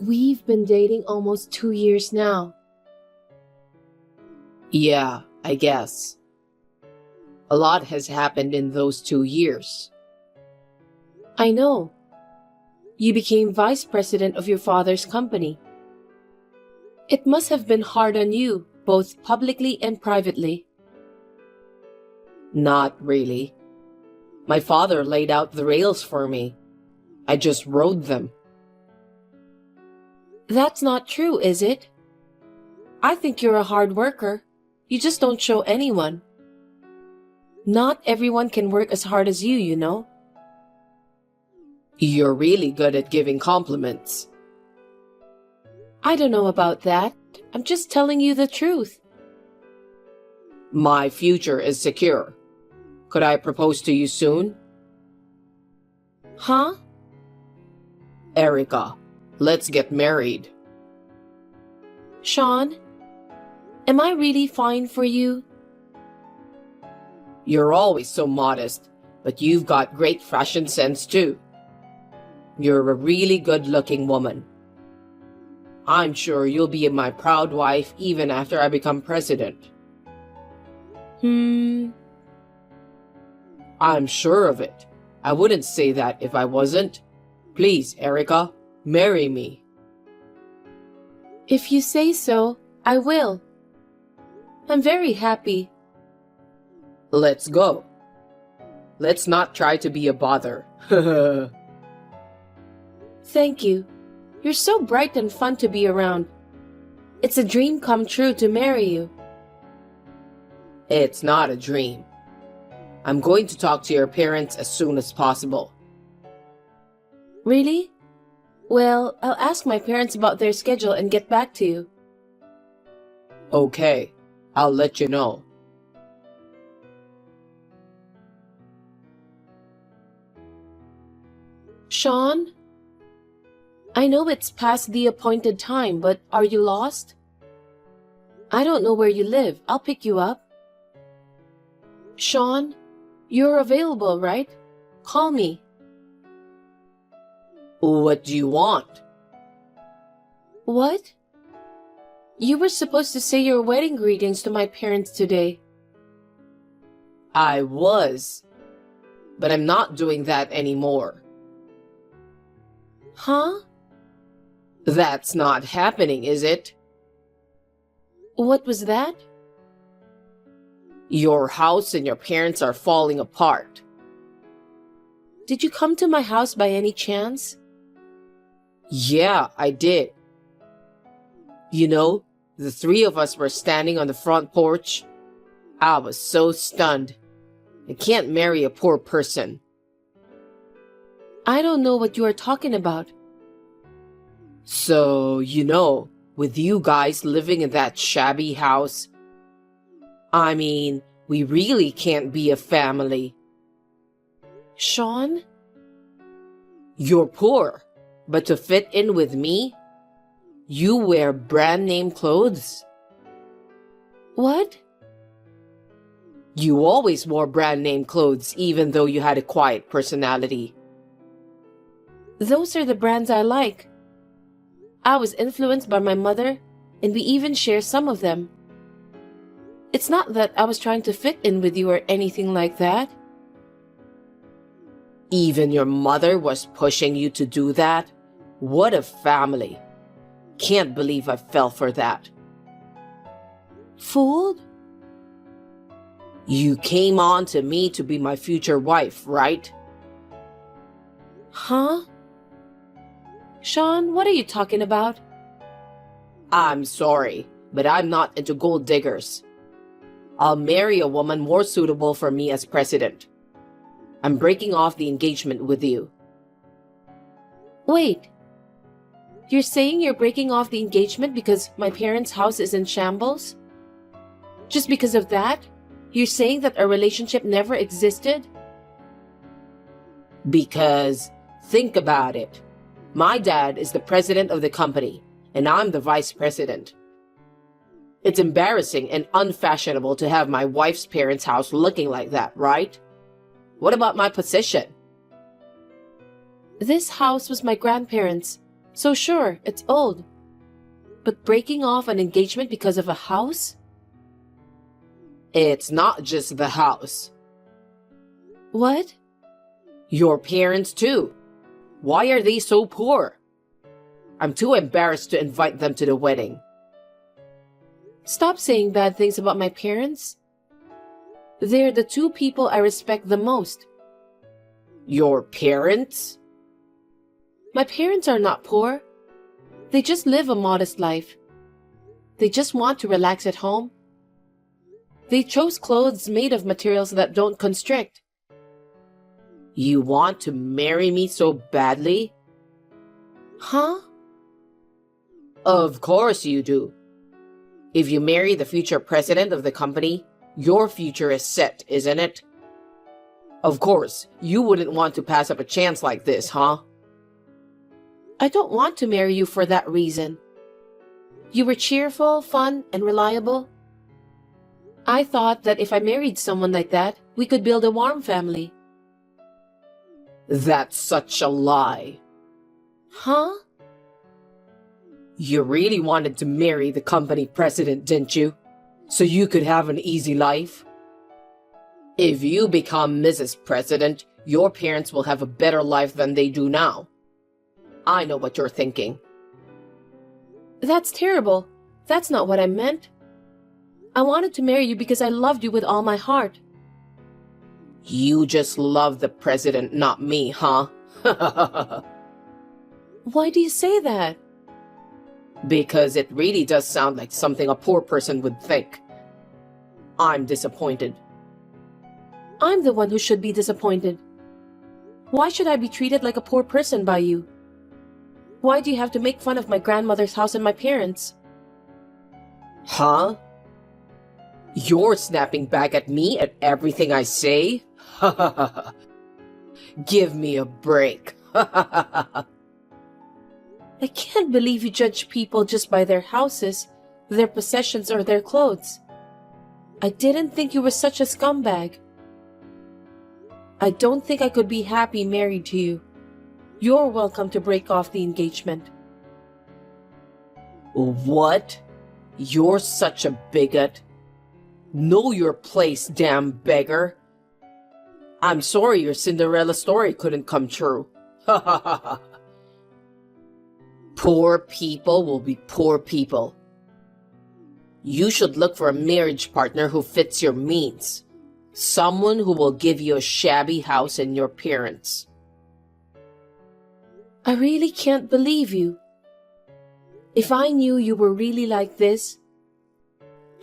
We've been dating almost 2 years now. Yeah, I guess. A lot has happened in those 2 years. I know. You became vice president of your father's company. It must have been hard on you, both publicly and privately. Not really. My father laid out the rails for me. I just rode them. That's not true, is it? I think you're a hard worker. You just don't show anyone. Not everyone can work as hard as you, you know. You're really good at giving compliments. I don't know about that. I'm just telling you the truth. My future is secure. Could I propose to you soon? Huh? Erica, let's get married. Sean, am I really fine for you? You're always so modest, but you've got great fashion sense too. You're a really good-looking woman. I'm sure you'll be my proud wife even after I become president. I'm sure of it. I wouldn't say that if I wasn't. Please, Erica, marry me. If you say so, I will. I'm very happy. Let's go. Let's not try to be a bother. Thank you. You're so bright and fun to be around. It's a dream come true to marry you. It's not a dream. I'm going to talk to your parents as soon as possible. Really? Well, I'll ask my parents about their schedule and get back to you. Okay, I'll let you know. Sean? I know it's past the appointed time, but are you lost? I don't know where you live. I'll pick you up. Sean, you're available, right? Call me. What do you want? What? You were supposed to say your wedding greetings to my parents today. I was, but I'm not doing that anymore. Huh? That's not happening, is it? What was that? Your house and your parents are falling apart. Did you come to my house by any chance? Yeah, I did. You know, the three of us were standing on the front porch. I was so stunned. I can't marry a poor person. I don't know what you are talking about. So, you know, with you guys living in that shabby house, I mean, we really can't be a family. Sean? You're poor, but to fit in with me, you wear brand name clothes. What? You always wore brand name clothes even though you had a quiet personality. Those are the brands I like. I was influenced by my mother, and we even share some of them. It's not that I was trying to fit in with you or anything like that. Even your mother was pushing you to do that? What a family. Can't believe I fell for that. Fooled? You came on to me to be my future wife, right? Huh? Sean, what are you talking about? I'm sorry, but I'm not into gold diggers. I'll marry a woman more suitable for me as president. I'm breaking off the engagement with you. Wait. You're saying you're breaking off the engagement because my parents' house is in shambles? Just because of that? You're saying that our relationship never existed? Because, think about it. My dad is the president of the company, and I'm the vice president. It's embarrassing and unfashionable to have my wife's parents' house looking like that, right? What about my position? This house was my grandparents'. So sure, it's old. But breaking off an engagement because of a house? It's not just the house. What? Your parents too. Why are they so poor? I'm too embarrassed to invite them to the wedding. Stop saying bad things about my parents. They're the two people I respect the most. Your parents? My parents are not poor. They just live a modest life. They just want to relax at home. They chose clothes made of materials that don't constrict. You want to marry me so badly? Huh? Of course you do. If you marry the future president of the company, your future is set, isn't it? Of course, you wouldn't want to pass up a chance like this, huh? I don't want to marry you for that reason. You were cheerful, fun, and reliable. I thought that if I married someone like that, we could build a warm family. That's such a lie. Huh? You really wanted to marry the company president, didn't you? So you could have an easy life? If you become Mrs. President, your parents will have a better life than they do now. I know what you're thinking. That's terrible. That's not what I meant. I wanted to marry you because I loved you with all my heart. You just love the president, not me, huh? Why do you say that? Because it really does sound like something a poor person would think. I'm disappointed. I'm the one who should be disappointed. Why should I be treated like a poor person by you? Why do you have to make fun of my grandmother's house and my parents? Huh? You're snapping back at me at everything I say? Give me a break. I can't believe you judge people just by their houses, their possessions, or their clothes. I didn't think you were such a scumbag. I don't think I could be happy married to you. You're welcome to break off the engagement. What? You're such a bigot. Know your place, damn beggar. I'm sorry your Cinderella story couldn't come true. Poor people will be poor people. You should look for a marriage partner who fits your means. Someone who will give you a shabby house and your parents. I really can't believe you. If I knew you were really like this,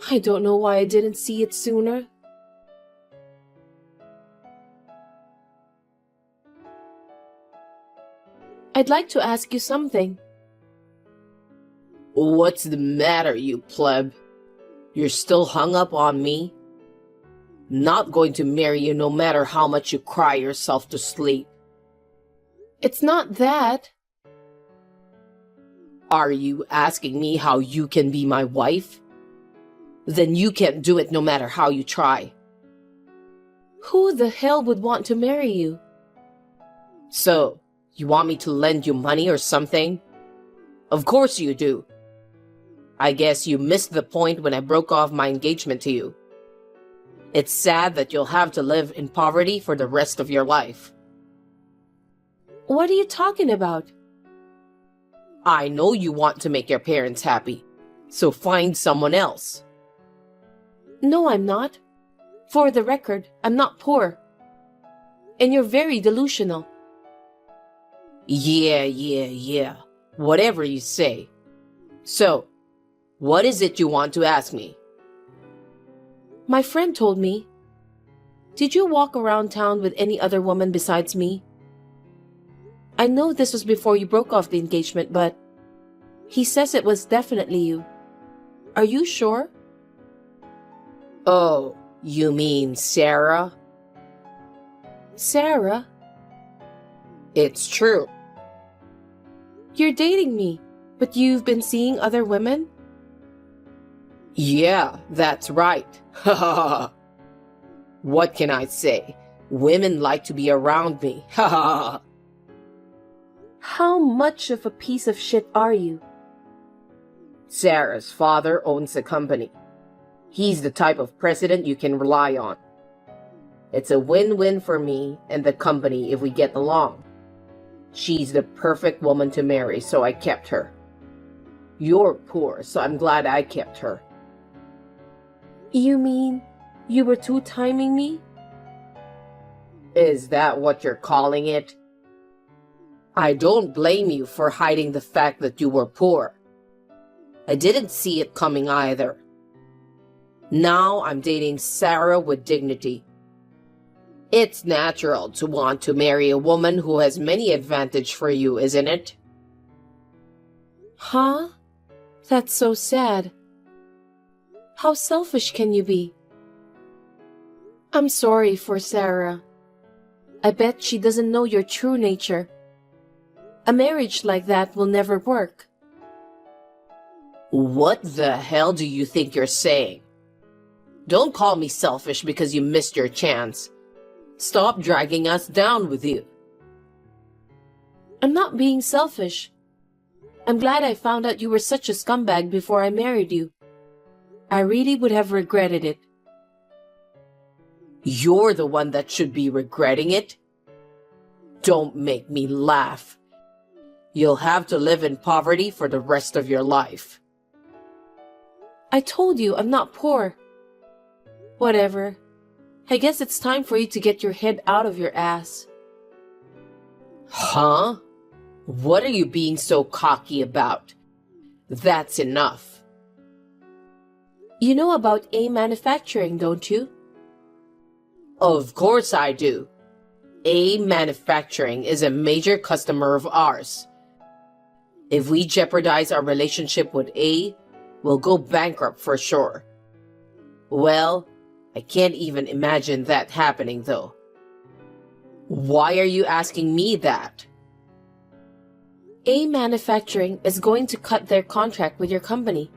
I don't know why I didn't see it sooner. I'd like to ask you something. What's the matter, you pleb? You're still hung up on me? Not going to marry you no matter how much you cry yourself to sleep. It's not that. Are you asking me how you can be my wife? Then you can't do it no matter how you try. Who the hell would want to marry you? So, you want me to lend you money or something? Of course you do. I guess you missed the point when I broke off my engagement to you. It's sad that you'll have to live in poverty for the rest of your life. What are you talking about? I know you want to make your parents happy, so find someone else. No, I'm not. For the record, I'm not poor. And you're very delusional. Yeah. Whatever you say. So, what is it you want to ask me? My friend told me. Did you walk around town with any other woman besides me? I know this was before you broke off the engagement, but he says it was definitely you. Are you sure? Oh, you mean Sarah? Sarah? It's true. You're dating me, but you've been seeing other women? Yeah, that's right. What can I say? Women like to be around me. How much of a piece of shit are you? Sarah's father owns the company. He's the type of president you can rely on. It's a win-win for me and the company if we get along. She's the perfect woman to marry, so I kept her. You're poor, so I'm glad I kept her. You mean you were two-timing me? Is that what you're calling it? I don't blame you for hiding the fact that you were poor. I didn't see it coming either. Now I'm dating Sarah with dignity. It's natural to want to marry a woman who has many advantages for you, isn't it? Huh? That's so sad. How selfish can you be? I'm sorry for Sarah. I bet she doesn't know your true nature. A marriage like that will never work. What the hell do you think you're saying? Don't call me selfish because you missed your chance. Stop dragging us down with you. I'm not being selfish. I'm glad I found out you were such a scumbag before I married you. I really would have regretted it. You're the one that should be regretting it. Don't make me laugh. You'll have to live in poverty for the rest of your life. I told you I'm not poor. Whatever. I guess it's time for you to get your head out of your ass. Huh? What are you being so cocky about? That's enough. You know about A Manufacturing, don't you? Of course I do. A Manufacturing is a major customer of ours. If we jeopardize our relationship with A, we'll go bankrupt for sure. Well, I can't even imagine that happening though. Why are you asking me that? A Manufacturing is going to cut their contract with your company.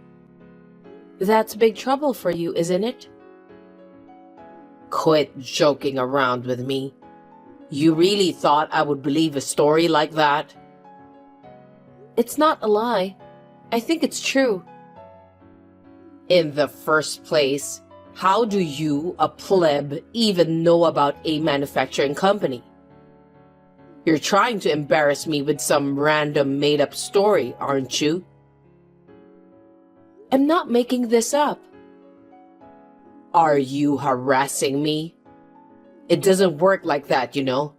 That's big trouble for you, isn't it? Quit joking around with me. You really thought I would believe a story like that? It's not a lie. I think it's true. In the first place, how do you, a pleb, even know about A Manufacturing company? You're trying to embarrass me with some random made-up story, aren't you? I'm not making this up. Are you harassing me? It doesn't work like that, you know.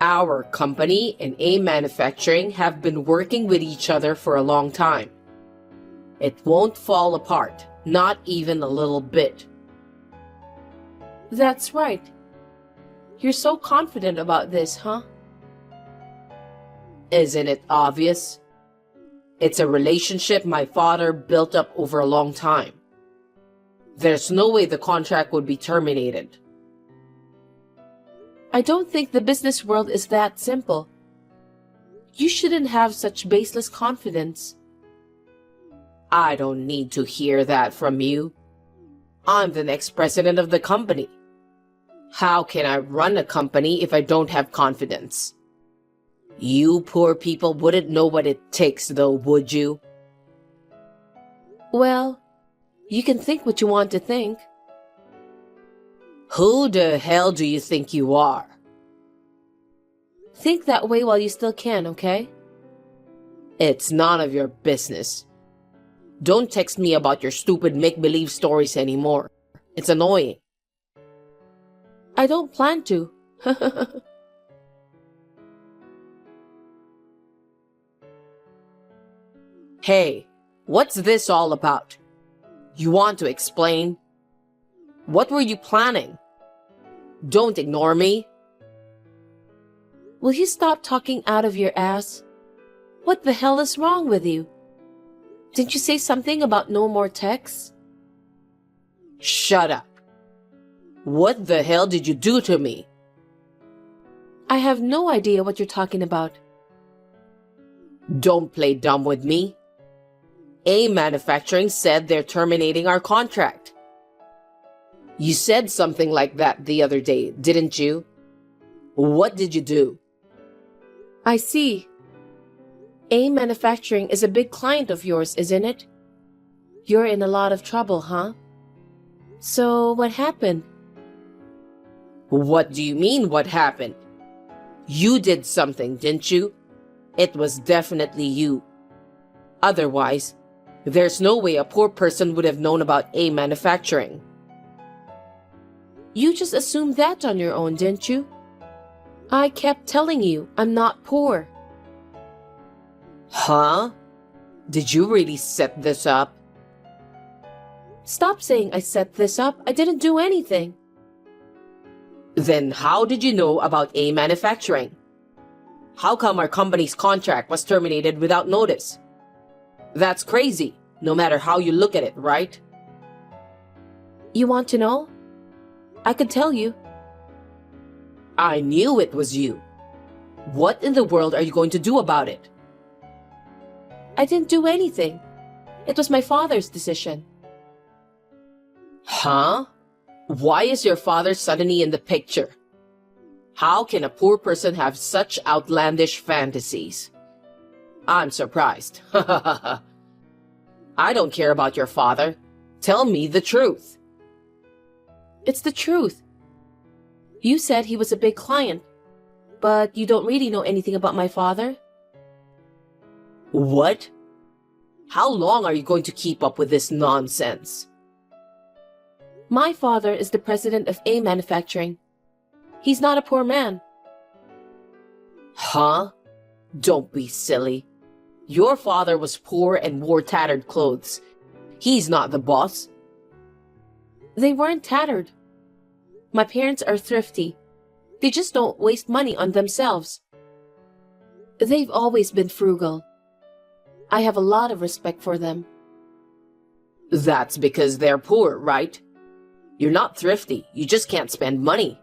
Our company and A Manufacturing have been working with each other for a long time. It won't fall apart, not even a little bit. That's right. You're so confident about this, huh? Isn't it obvious? It's a relationship my father built up over a long time. There's no way the contract would be terminated. I don't think the business world is that simple. You shouldn't have such baseless confidence. I don't need to hear that from you. I'm the next president of the company. How can I run a company if I don't have confidence? You poor people wouldn't know what it takes though, would you? Well, you can think what you want to think. Who the hell do you think you are? Think that way while you still can, okay? It's none of your business. Don't text me about your stupid make-believe stories anymore. It's annoying. I don't plan to. Hey, what's this all about? You want to explain? What were you planning? Don't ignore me. Will you stop talking out of your ass? What the hell is wrong with you? Didn't you say something about no more texts? Shut up. What the hell did you do to me? I have no idea what you're talking about. Don't play dumb with me. A Manufacturing said they're terminating our contract. You said something like that the other day, didn't you? What did you do? I see. A Manufacturing is a big client of yours, isn't it? You're in a lot of trouble, huh? So, what happened? What do you mean, what happened? You did something, didn't you? It was definitely you. Otherwise, there's no way a poor person would have known about A Manufacturing. You just assumed that on your own, didn't you? I kept telling you I'm not poor. Huh? Did you really set this up? Stop saying I set this up. I didn't do anything. Then how did you know about A Manufacturing? How come our company's contract was terminated without notice? That's crazy, no matter how you look at it, right? You want to know? I could tell you. I knew it was you. What in the world are you going to do about it? I didn't do anything. It was my father's decision. Huh? Why is your father suddenly in the picture? How can a poor person have such outlandish fantasies? I'm surprised. I don't care about your father. Tell me the truth. It's the truth. You said he was a big client, but you don't really know anything about my father? What? How long are you going to keep up with this nonsense? My father is the president of A Manufacturing. He's not a poor man. Huh? Don't be silly. Your father was poor and wore tattered clothes. He's not the boss. They weren't tattered. My parents are thrifty. They just don't waste money on themselves. They've always been frugal. I have a lot of respect for them. That's because they're poor, right? You're not thrifty. You just can't spend money.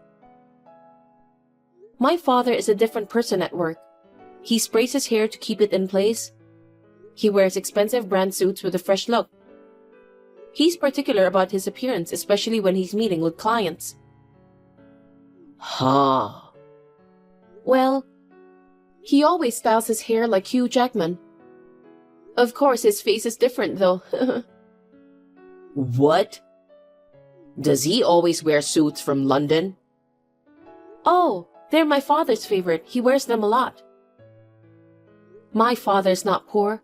My father is a different person at work. He sprays his hair to keep it in place. He wears expensive brand suits with a fresh look. He's particular about his appearance, especially when he's meeting with clients. Huh. Well, he always styles his hair like Hugh Jackman. Of course, his face is different, though. What? Does he always wear suits from London? Oh, they're my father's favorite. He wears them a lot. My father's not poor.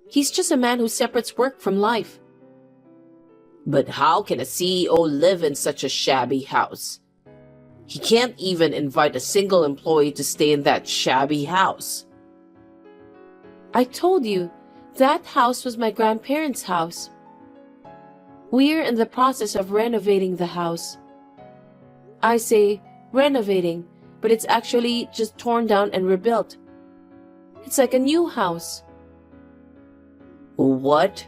He's just a man who separates work from life. But how can a CEO live in such a shabby house? He can't even invite a single employee to stay in that shabby house. I told you, that house was my grandparents' house. We're in the process of renovating the house. I say renovating, but it's actually just torn down and rebuilt. It's like a new house. What?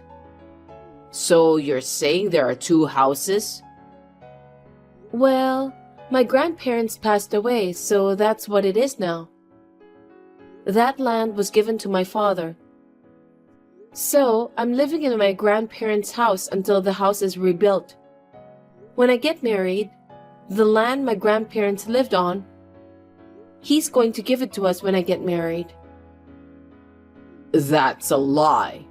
So you're saying there are two houses? Well, my grandparents passed away, so that's what it is now. That land was given to my father. So, I'm living in my grandparents' house until the house is rebuilt. When I get married, the land my grandparents lived on, he's going to give it to us when I get married. That's a lie.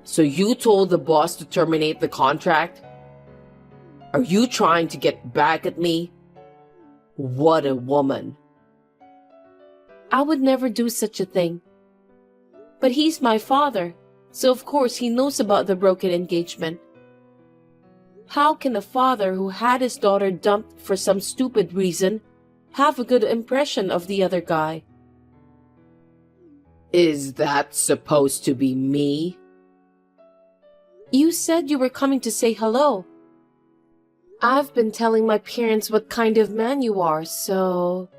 So you told the boss to terminate the contract? Are you trying to get back at me? What a woman. I would never do such a thing. But he's my father, so of course he knows about the broken engagement. How can a father who had his daughter dumped for some stupid reason have a good impression of the other guy? Is that supposed to be me? You said you were coming to say hello. I've been telling my parents what kind of man you are, so...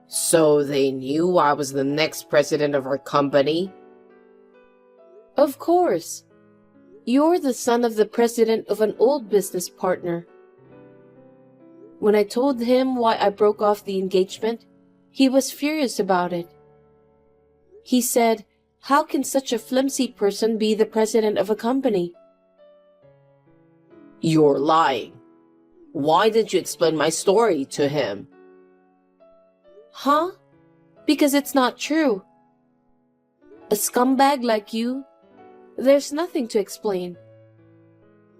So they knew I was the next president of our company? Of course. You're the son of the president of an old business partner. When I told him why I broke off the engagement, he was furious about it. He said, "How can such a flimsy person be the president of a company?" You're lying. Why didn't you explain my story to him? Huh? Because it's not true. A scumbag like you, there's nothing to explain.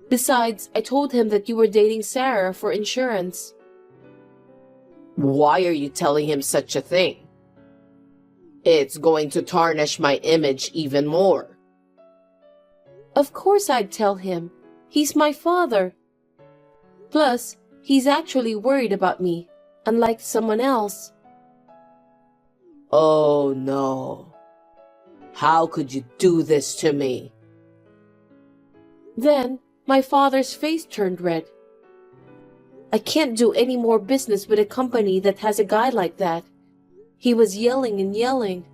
Besides, I told him that you were dating Sarah for insurance. Why are you telling him such a thing? It's going to tarnish my image even more. Of course I'd tell him. He's my father. Plus, he's actually worried about me, unlike someone else. Oh no. How could you do this to me? Then, my father's face turned red. I can't do any more business with a company that has a guy like that. He was yelling and yelling.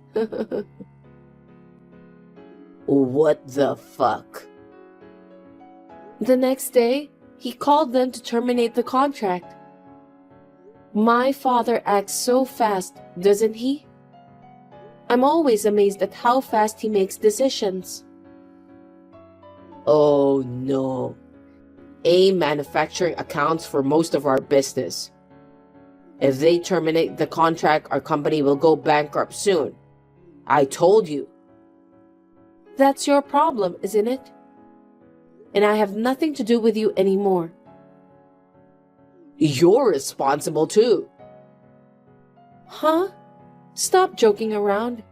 What the fuck? The next day, he called them to terminate the contract. My father acts so fast, doesn't he? I'm always amazed at how fast he makes decisions. Oh no. AIM Manufacturing accounts for most of our business. If they terminate the contract, our company will go bankrupt soon. I told you. That's your problem, isn't it? And I have nothing to do with you anymore. You're responsible too. Huh? Stop joking around.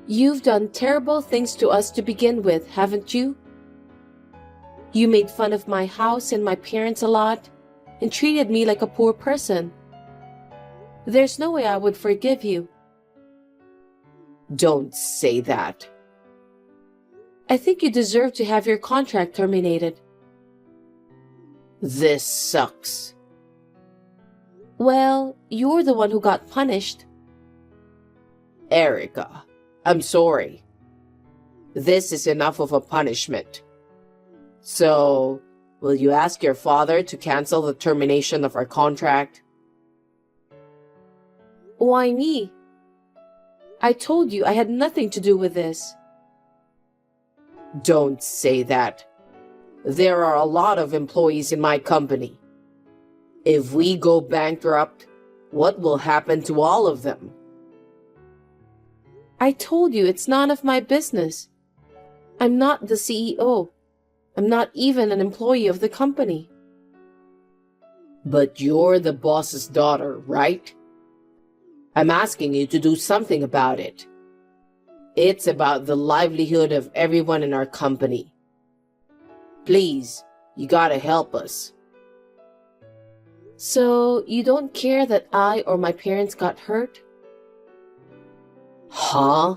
You've done terrible things to us to begin with, haven't you? You made fun of my house and my parents a lot and treated me like a poor person. There's no way I would forgive you. Don't say that. I think you deserve to have your contract terminated. This sucks. Well, you're the one who got punished. Erica, I'm sorry. This is enough of a punishment. So, will you ask your father to cancel the termination of our contract? Why me? I told you I had nothing to do with this. Don't say that. There are a lot of employees in my company. If we go bankrupt, what will happen to all of them? I told you it's none of my business. I'm not the CEO. I'm not even an employee of the company. But you're the boss's daughter, right? I'm asking you to do something about it. It's about the livelihood of everyone in our company. Please, you gotta help us. So, you don't care that I or my parents got hurt? Huh?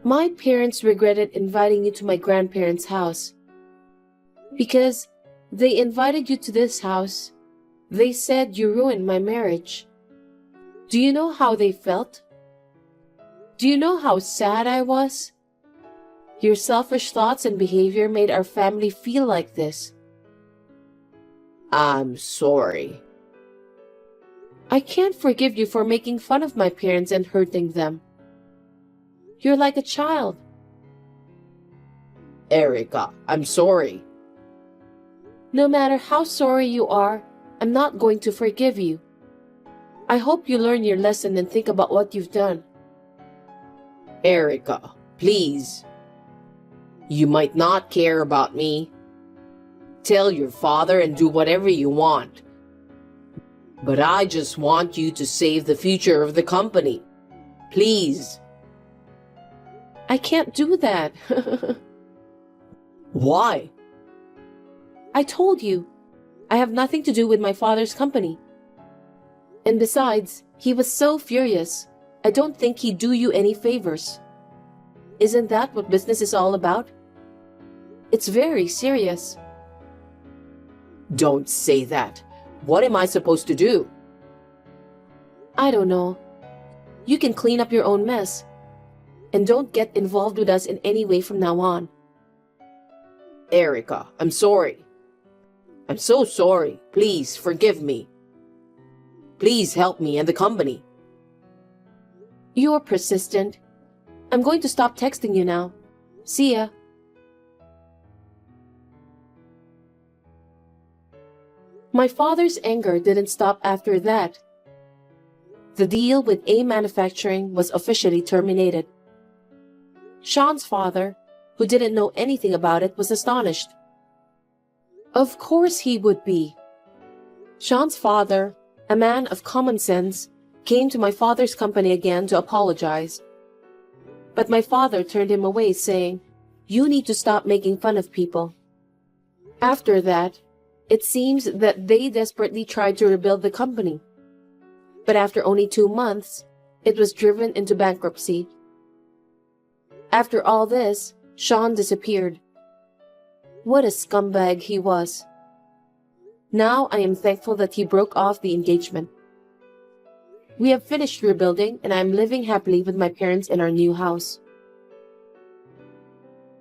My parents regretted inviting you to my grandparents' house. Because they invited you to this house, they said you ruined my marriage. Do you know how they felt? Do you know how sad I was? Your selfish thoughts and behavior made our family feel like this. I'm sorry. I can't forgive you for making fun of my parents and hurting them. You're like a child. Erica, I'm sorry. No matter how sorry you are, I'm not going to forgive you. I hope you learn your lesson and think about what you've done. Erica, please. You might not care about me. Tell your father and do whatever you want. But I just want you to save the future of the company. Please. I can't do that. Why? I told you, I have nothing to do with my father's company. And besides, he was so furious. I don't think he'd do you any favors. Isn't that what business is all about? It's very serious. Don't say that. What am I supposed to do? I don't know. You can clean up your own mess. And don't get involved with us in any way from now on. Erica, I'm sorry. I'm so sorry. Please forgive me. Please help me and the company. You're persistent. I'm going to stop texting you now. See ya. My father's anger didn't stop after that. The deal with A Manufacturing was officially terminated. Sean's father, who didn't know anything about it, was astonished. Of course he would be. Sean's father, a man of common sense, came to my father's company again to apologize. But my father turned him away, saying, "You need to stop making fun of people." After that, it seems that they desperately tried to rebuild the company. But after only 2 months, it was driven into bankruptcy. After all this, Sean disappeared. What a scumbag he was. Now I am thankful that he broke off the engagement. We have finished rebuilding and I am living happily with my parents in our new house.